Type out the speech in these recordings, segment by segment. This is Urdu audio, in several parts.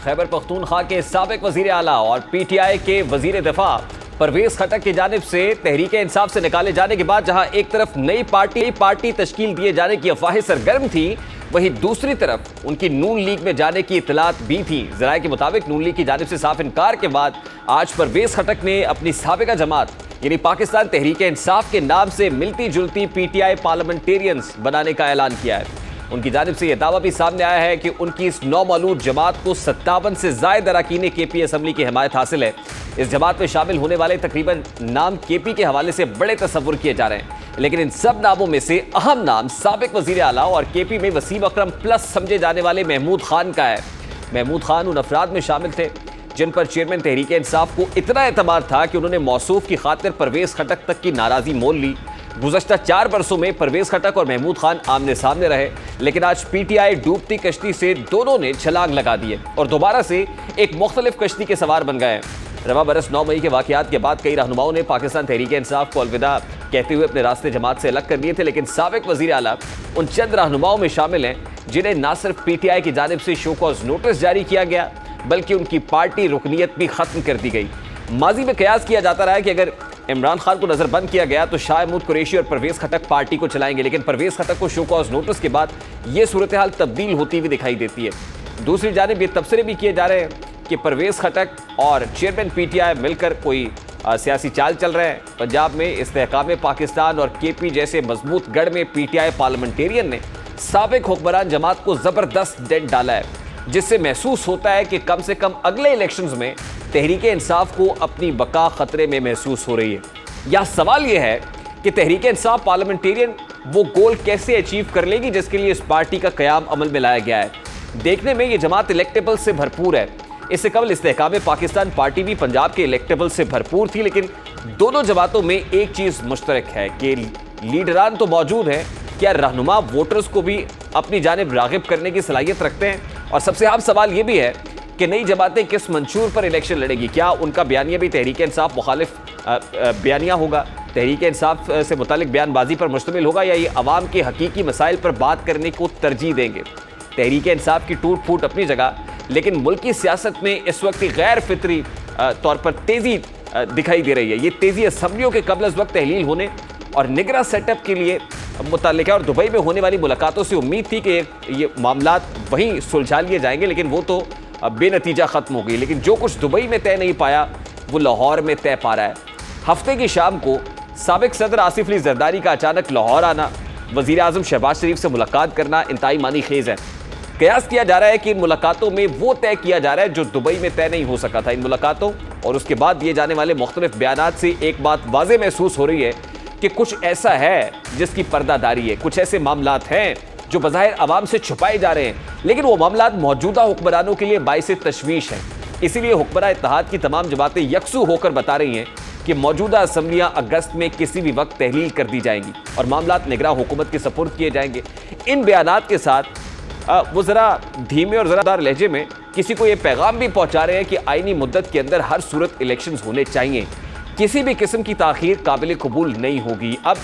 خیبر پختونخوا کے سابق وزیر اعلیٰ اور پی ٹی آئی کے وزیر دفاع پرویز خٹک کی جانب سے تحریک انصاف سے نکالے جانے کے بعد جہاں ایک طرف نئی پارٹی تشکیل دیے جانے کی افواہیں سرگرم تھی، وہیں دوسری طرف ان کی نون لیگ میں جانے کی اطلاعات بھی تھی۔ ذرائع کے مطابق نون لیگ کی جانب سے صاف انکار کے بعد آج پرویز خٹک نے اپنی سابقہ جماعت یعنی پاکستان تحریک انصاف کے نام سے ملتی جلتی پی ٹی آئی پارلیمنٹیرینز بنانے کا اعلان کیا ہے۔ ان کی جانب سے یہ دعویٰ بھی سامنے آیا ہے کہ ان کی اس نومولود جماعت کو 57 سے زائد اراکین کے پی اسمبلی کی حمایت حاصل ہے۔ اس جماعت میں شامل ہونے والے تقریباً نام کے پی کے حوالے سے بڑے تصور کیے جا رہے ہیں، لیکن ان سب ناموں میں سے اہم نام سابق وزیر اعلیٰ اور کے پی میں وسیم اکرم پلس سمجھے جانے والے محمود خان کا ہے۔ محمود خان ان افراد میں شامل تھے جن پر چیئرمین تحریک انصاف کو اتنا اعتماد تھا کہ انہوں نے موصوف کی خاطر پرویز خٹک تک کی ناراضی مول لی۔ گزشتہ 4 برسوں میں پرویز خٹک اور محمود خان آمنے سامنے رہے، لیکن آج پی ٹی آئی ڈوبتی کشتی سے دونوں نے چھلانگ لگا دی ہے اور دوبارہ سے ایک مختلف کشتی کے سوار بن گئے ہیں۔ رواں برس 9 مئی کے واقعات کے بعد کئی رہنماؤں نے پاکستان تحریک انصاف کو الوداع کہتے ہوئے اپنے راستے جماعت سے الگ کر لیے تھے، لیکن سابق وزیر اعلیٰ ان چند رہنماؤں میں شامل ہیں جنہیں نہ صرف پی ٹی آئی کی جانب سے شو کاز نوٹس جاری کیا گیا بلکہ ان کی پارٹی رکنیت بھی ختم کر دی گئی۔ ماضی میں قیاس کیا جاتا رہا ہے کہ اگر عمران خان کو نظر بند کیا گیا تو شاہ محمود قریشی اور پرویز خٹک پارٹی کو چلائیں گے، لیکن پرویز خٹک کو شو کاز نوٹس کے بعد یہ صورتحال تبدیل ہوتی ہوئی دکھائی دیتی ہے۔ دوسری جانب یہ تبصرے بھی کیے جا رہے ہیں کہ پرویز خٹک اور چیئرمین پی ٹی آئی مل کر کوئی سیاسی چال چل رہے ہیں۔ پنجاب میں استحکام پاکستان اور کے پی جیسے مضبوط گڑھ میں پی ٹی آئی پارلیمنٹیرین نے سابق حکمران جماعت کو زبردست ڈنٹ ڈالا ہے، جس سے محسوس ہوتا ہے کہ کم سے کم اگلے الیکشنز میں تحریک انصاف کو اپنی بقا خطرے میں محسوس ہو رہی ہے۔ یا سوال یہ ہے کہ تحریک انصاف پارلیمنٹیرین وہ گول کیسے اچیو کر لے گی جس کے لیے اس پارٹی کا قیام عمل میں لایا گیا ہے۔ دیکھنے میں یہ جماعت الیکٹیبل سے بھرپور ہے۔ اس سے قبل استحکام پاکستان پارٹی بھی پنجاب کے الیکٹیبل سے بھرپور تھی، لیکن دونوں جماعتوں میں ایک چیز مشترک ہے کہ لیڈران تو موجود ہیں، کیا رہنما ووٹرز کو بھی اپنی جانب راغب کرنے کی صلاحیت رکھتے ہیں؟ اور سب سے اہم سوال یہ بھی ہے کہ نئی جماعتیں کس منشور پر الیکشن لڑے گی؟ کیا ان کا بیانیہ بھی تحریک انصاف مخالف بیانیہ ہوگا، تحریک انصاف سے متعلق بیان بازی پر مشتمل ہوگا، یا یہ عوام کے حقیقی مسائل پر بات کرنے کو ترجیح دیں گے؟ تحریک انصاف کی ٹوٹ پھوٹ اپنی جگہ، لیکن ملکی سیاست میں اس وقت غیر فطری طور پر تیزی دکھائی دے رہی ہے۔ یہ تیزی اسمبلیوں کے قبل از وقت تحلیل ہونے اور نگراں سیٹ اپ کے لیے متعلق ہے، اور دبئی میں ہونے والی ملاقاتوں سے امید تھی کہ یہ معاملات وہیں سلجھا لیے جائیں گے، لیکن وہ تو بے نتیجہ ختم ہو گئی۔ لیکن جو کچھ دبئی میں طے نہیں پایا وہ لاہور میں طے پا رہا ہے۔ ہفتے کی شام کو سابق صدر آصف علی زرداری کا اچانک لاہور آنا، وزیر اعظم شہباز شریف سے ملاقات کرنا انتہائی معنی خیز ہے۔ قیاس کیا جا رہا ہے کہ ان ملاقاتوں میں وہ طے کیا جا رہا ہے جو دبئی میں طے نہیں ہو سکا تھا۔ ان ملاقاتوں اور اس کے بعد دیے جانے والے مختلف بیانات سے ایک بات واضح محسوس ہو رہی ہے کہ کچھ ایسا ہے جس کی پردہ داری ہے، کچھ ایسے معاملات ہیں جو بظاہر عوام سے چھپائے جا رہے ہیں، لیکن وہ معاملات موجودہ حکمرانوں کے لیے باعث تشویش ہیں۔ اسی لیے حکمراں اتحاد کی تمام جماعتیں یکسو ہو کر بتا رہی ہیں کہ موجودہ اسمبلیاں اگست میں کسی بھی وقت تحلیل کر دی جائیں گی اور معاملات نگراں حکومت کے سپرد کیے جائیں گے۔ ان بیانات کے ساتھ وہ ذرا دھیمے اور ذرا دار لہجے میں کسی کو یہ پیغام بھی پہنچا رہے ہیں کہ آئینی مدت کے اندر ہر صورت الیکشنز ہونے چاہیے، کسی بھی قسم کی تاخیر قابل قبول نہیں ہوگی۔ اب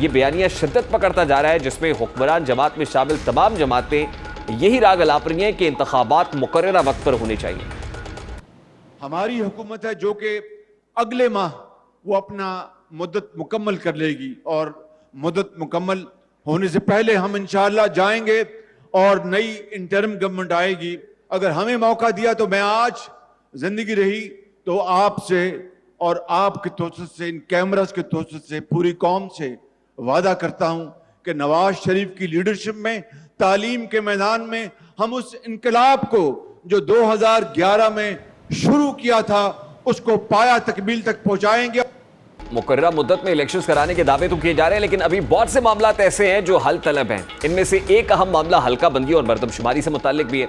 یہ بیانیہ شدت پکڑتا جا رہا ہے جس میں حکمران جماعت میں شامل تمام جماعتیں یہی راگ الاپ رہی ہیں کہ انتخابات مقررہ وقت پر ہونے چاہیے۔ ہماری حکومت ہے جو کہ اگلے ماہ وہ اپنا مدت مکمل کر لے گی، اور مدت مکمل ہونے سے پہلے ہم انشاءاللہ جائیں گے اور نئی انٹرم گورنمنٹ آئے گی۔ اگر ہمیں موقع دیا تو میں آج زندگی رہی تو آپ سے اور آپ کے توسط سے، ان کیمراز کے توسط سے، پوری قوم سے وعدہ کرتا ہوں کہ نواز شریف کی لیڈرشپ میں تعلیم کے میدان میں ہم اس انقلاب کو جو 2011 میں شروع کیا تھا اس کو پایا تکمیل تک پہنچائیں گے۔ مقررہ مدت میں الیکشنز کرانے کے دعوے تو کیے جا رہے ہیں، لیکن ابھی بہت سے معاملات ایسے ہیں جو حل طلب ہیں۔ ان میں سے ایک اہم معاملہ حلقہ بندی اور مردم شماری سے متعلق بھی ہے۔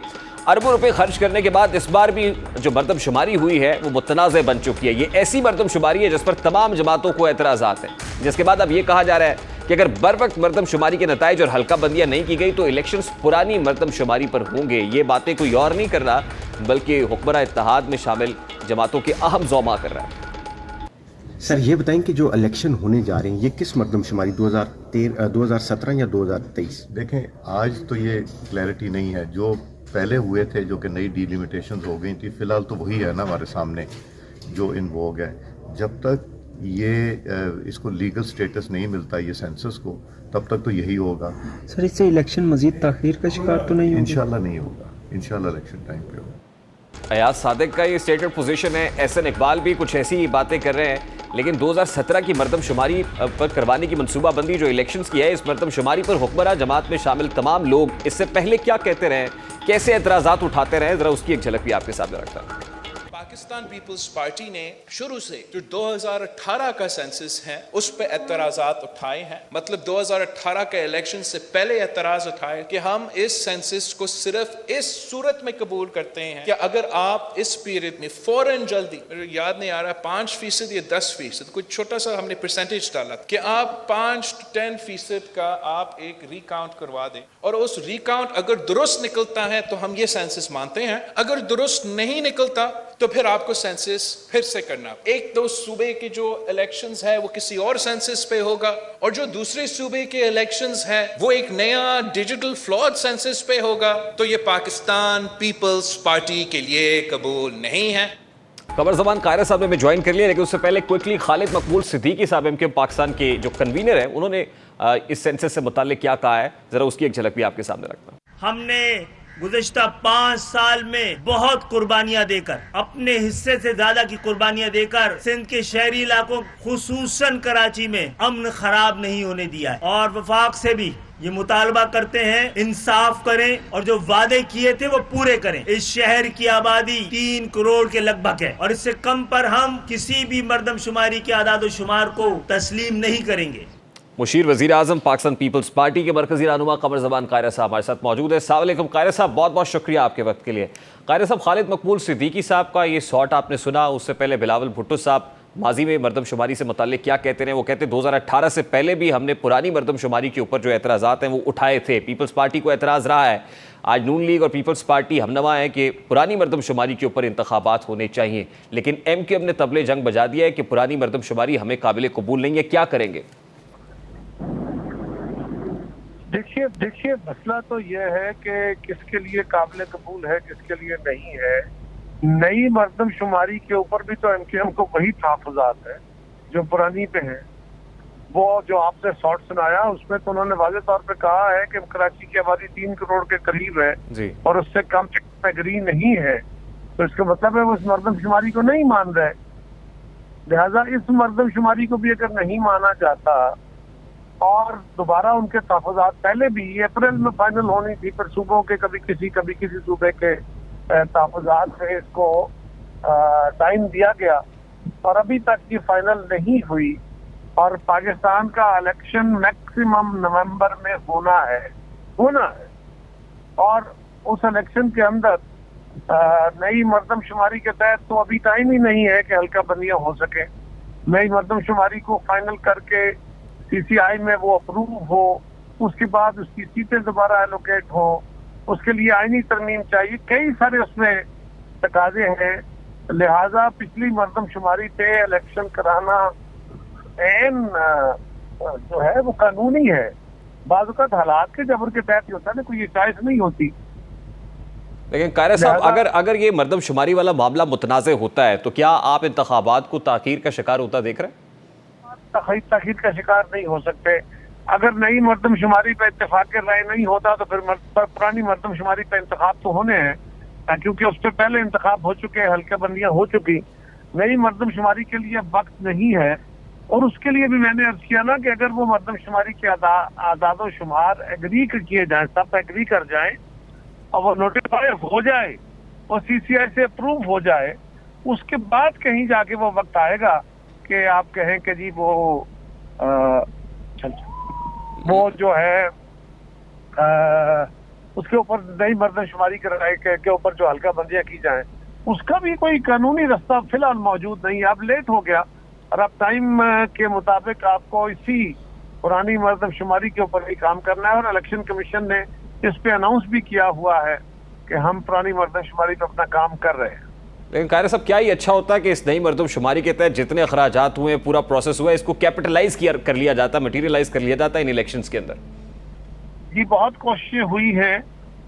اربوں روپے خرچ کرنے کے بعد اس بار بھی جو مردم شماری ہوئی ہے وہ متنازع بن چکی ہے۔ یہ ایسی مردم شماری ہے جس پر تمام جماعتوں کو اعتراضات ہیں، جس کے بعد اب یہ کہا جا رہا ہے کہ اگر بر وقت مردم شماری کے نتائج اور حلقہ بندیاں نہیں کی گئی تو الیکشنز پرانی مردم شماری پر ہوں گے۔ یہ باتیں کوئی اور نہیں کر رہا بلکہ حکمراں اتحاد میں شامل جماعتوں کے اہم زعماء کر رہا ہے۔ سر یہ بتائیں کہ جو الیکشن ہونے جا رہے ہیں یہ کس مردم شماری 2017 یا 2023؟ دیکھیں آج تو یہ کلیئرٹی نہیں ہے، جو پہلے ہوئے تھے جو کہ نئی ڈیلیمیٹیشنز ہو گئی تھی، فی الحال تو وہی ہے نا ہمارے سامنے جو ان ووگ ہے. جب تک یہ اس کو لیگل سٹیٹس نہیں ملتا یہ سینسس کو، تب تک تو یہی ہوگا. سر اس سے الیکشن مزید تاخیر کا شکار تو نہیں ہوگا؟ انشاءاللہ نہیں ہوگا، انشاءاللہ الیکشن ٹائم پہ ہوگا. ایاز صادق کا یہ اسٹیٹڈ پوزیشن ہے. احسن اقبال بھی کچھ ایسی باتیں کر رہے ہیں، لیکن 2017 کی مردم شماری پر کروانے کی منصوبہ بندی جو الیکشنز کی ہے، اس مردم شماری پر حکمراں جماعت میں شامل تمام لوگ اس سے پہلے کیا کہتے رہے، کیسے اعتراضات اٹھاتے رہے، ذرا اس کی ایک جھلک بھی آپ کے سامنے رکھتا ہوں. پاکستان پیپلز پارٹی نے شروع سے جو 2018 کا سینسس ہے اس پہ اعتراضات اٹھائے ہیں. مطلب 2018 کے الیکشن سے پہلے اعتراض اٹھائے کہ ہم اس سینسس کو صرف اس صورت میں قبول کرتے ہیں کہ اگر آپ اس پیریڈ میں فوراً جلدی، میرے یاد نہیں آ رہا 5% یا 10%، کوئی چھوٹا سا ہم نے پرسنٹیج ڈالا کہ آپ 5-10% کا آپ ایک ریکاؤنٹ کروا دیں، اور اس ریکاؤنٹ اگر درست نکلتا ہے تو ہم یہ سینسس مانتے ہیں، اگر درست نہیں نکلتا تو پھر آپ کو سینسس پھر سے کرنا. ایک تو صوبے کے جو الیکشنز ہے وہ کسی اور سینسس پہ ہوگا، اور جو دوسرے صوبے کے الیکشنز ہے وہ ایک نیا ڈیجیٹل فلاڈ سینسس پہ ہوگا. تو یہ پاکستان پیپلز پارٹی کے لیے قبول نہیں ہے. قمر زمان قاہرہ صاحب نے ہمیں جوائن کر لیا، لیکن اس سے پہلے کوئکلی خالد مقبول صدیقی صاحب ایم کیو پاکستان کے جو کنوینر ہیں، انہوں نے اس سینسس سے متعلق کیا کہا ہے، ذرا اس کی ایک جھلک بھی آپ کے سامنے رکھتا ہوں. ہم نے گزشتہ 5 سال میں بہت قربانیاں دے کر، اپنے حصے سے زیادہ کی قربانیاں دے کر سندھ کے شہری علاقوں خصوصاً کراچی میں امن خراب نہیں ہونے دیا ہے، اور وفاق سے بھی یہ مطالبہ کرتے ہیں انصاف کریں اور جو وعدے کیے تھے وہ پورے کریں. اس شہر کی آبادی 3 کروڑ کے لگ بھگ ہے، اور اس سے کم پر ہم کسی بھی مردم شماری کے اعداد و شمار کو تسلیم نہیں کریں گے. مشیر وزیر اعظم پاکستان پیپلز پارٹی کے مرکزی رہنما قمر زمان قاہرہ صاحب ہمارے ساتھ موجود ہے. السلام علیکم قاہرہ صاحب، بہت بہت شکریہ آپ کے وقت کے لیے. قاہرہ صاحب، خالد مقبول صدیقی صاحب کا یہ ساٹ آپ نے سنا، اس سے پہلے بلاول بھٹو صاحب ماضی میں مردم شماری سے متعلق کیا کہتے ہیں. وہ کہتے ہیں 2018 سے پہلے بھی ہم نے پرانی مردم شماری کے اوپر جو اعتراضات ہیں وہ اٹھائے تھے. پیپلز پارٹی کو اعتراض رہا ہے، آج نون لیگ اور پیپلز پارٹی ہمنوا ہے کہ پرانی مردم شماری کے اوپر انتخابات ہونے چاہیے، لیکن ایم کیو ایم نے طبلِ جنگ بجا دیا ہے کہ پرانی مردم شماری ہمیں قابل قبول نہیں ہے. کیا کریں گے؟ دیکھیے مسئلہ تو یہ ہے کہ کس کے لیے قابل قبول ہے، کس کے لیے نہیں ہے. نئی مردم شماری کے اوپر بھی تو ایم کیو ایم کو وہی تحفظات ہیں جو پرانی پہ ہیں. وہ جو آپ نے شارٹ سنایا اس میں تو انہوں نے واضح طور پہ کہا ہے کہ کراچی کی آبادی 3 کروڑ کے قریب ہے جی، اور اس سے کم ایگری نہیں ہے. تو اس کا مطلب ہے وہ اس مردم شماری کو نہیں مان رہے. لہذا اس مردم شماری کو بھی اگر نہیں مانا جاتا اور دوبارہ ان کے تحفظات پہلے بھی اپریل میں فائنل ہونی تھی، پر صوبوں کے کبھی کسی صوبے کے تحفظات سے اس کو ٹائم دیا گیا اور ابھی تک یہ فائنل نہیں ہوئی، اور پاکستان کا الیکشن میکسیمم نومبر میں ہونا ہے. اور اس الیکشن کے اندر نئی مردم شماری کے تحت تو ابھی ٹائم ہی نہیں ہے کہ حلقہ بندیاں ہو سکے. نئی مردم شماری کو فائنل کر کے سی سی آئی میں وہ اپروو ہو، اس کے بعد اس کی سیٹیں دوبارہ ایلوکیٹ ہو، اس کے لیے آئینی ترمیم چاہیے. کئی سارے اس میں تقاضے ہیں. لہذا پچھلی مردم شماری پہ الیکشن کرانا جو ہے وہ قانونی ہے. بعض اوقات حالات کے جبر کے تحت ہوتا ہے نا، کوئی چوائس نہیں ہوتی. لیکن قاہرہ صاحب اگر یہ مردم شماری والا معاملہ متنازع ہوتا ہے تو کیا آپ انتخابات کو تاخیر کا شکار ہوتا دیکھ رہے ہیں؟ تاخیر کا شکار نہیں ہو سکتے. اگر نئی مردم شماری پہ اتفاق رائے نہیں ہوتا تو پھر پرانی مردم شماری پہ انتخاب تو ہونے ہیں، کیونکہ اس پہ پہلے انتخاب ہو چکے، حلقہ بندیاں ہو چکی. نئی مردم شماری کے لیے وقت نہیں ہے، اور اس کے لیے بھی میں نے عرض کیا نا کہ اگر وہ مردم شماری کے اعداد و شمار ایگری کیے جائیں، سب ایگری کر جائیں اور وہ نوٹیفائی ہو جائے اور سی سی آئی سے اپروو ہو جائے، اس کے بعد کہیں جا کے وہ وقت آئے گا کہ آپ کہیں کہ جی وہ جو ہے اس کے اوپر نئی مردم شماری کے اوپر جو حلقہ بندیاں کی جائیں، اس کا بھی کوئی قانونی رستہ فی الحال موجود نہیں. اب لیٹ ہو گیا، اور اب ٹائم کے مطابق آپ کو اسی پرانی مردم شماری کے اوپر ہی کام کرنا ہے. اور الیکشن کمیشن نے اس پہ اناؤنس بھی کیا ہوا ہے کہ ہم پرانی مردم شماری پہ اپنا کام کر رہے ہیں. لیکن قاہرہ صاحب، کیا یہ اچھا ہوتا ہے کہ اس نئی مردم شماری کے تحت جتنے اخراجات ہوئے، پورا پروسیس ہوا ہے، اس کو کیپٹلائز کر لیا جاتا ہے، مٹیریلائز کر لیا جاتا ہے ان الیکشنز کے اندر؟ جی بہت کوششیں ہوئی ہیں،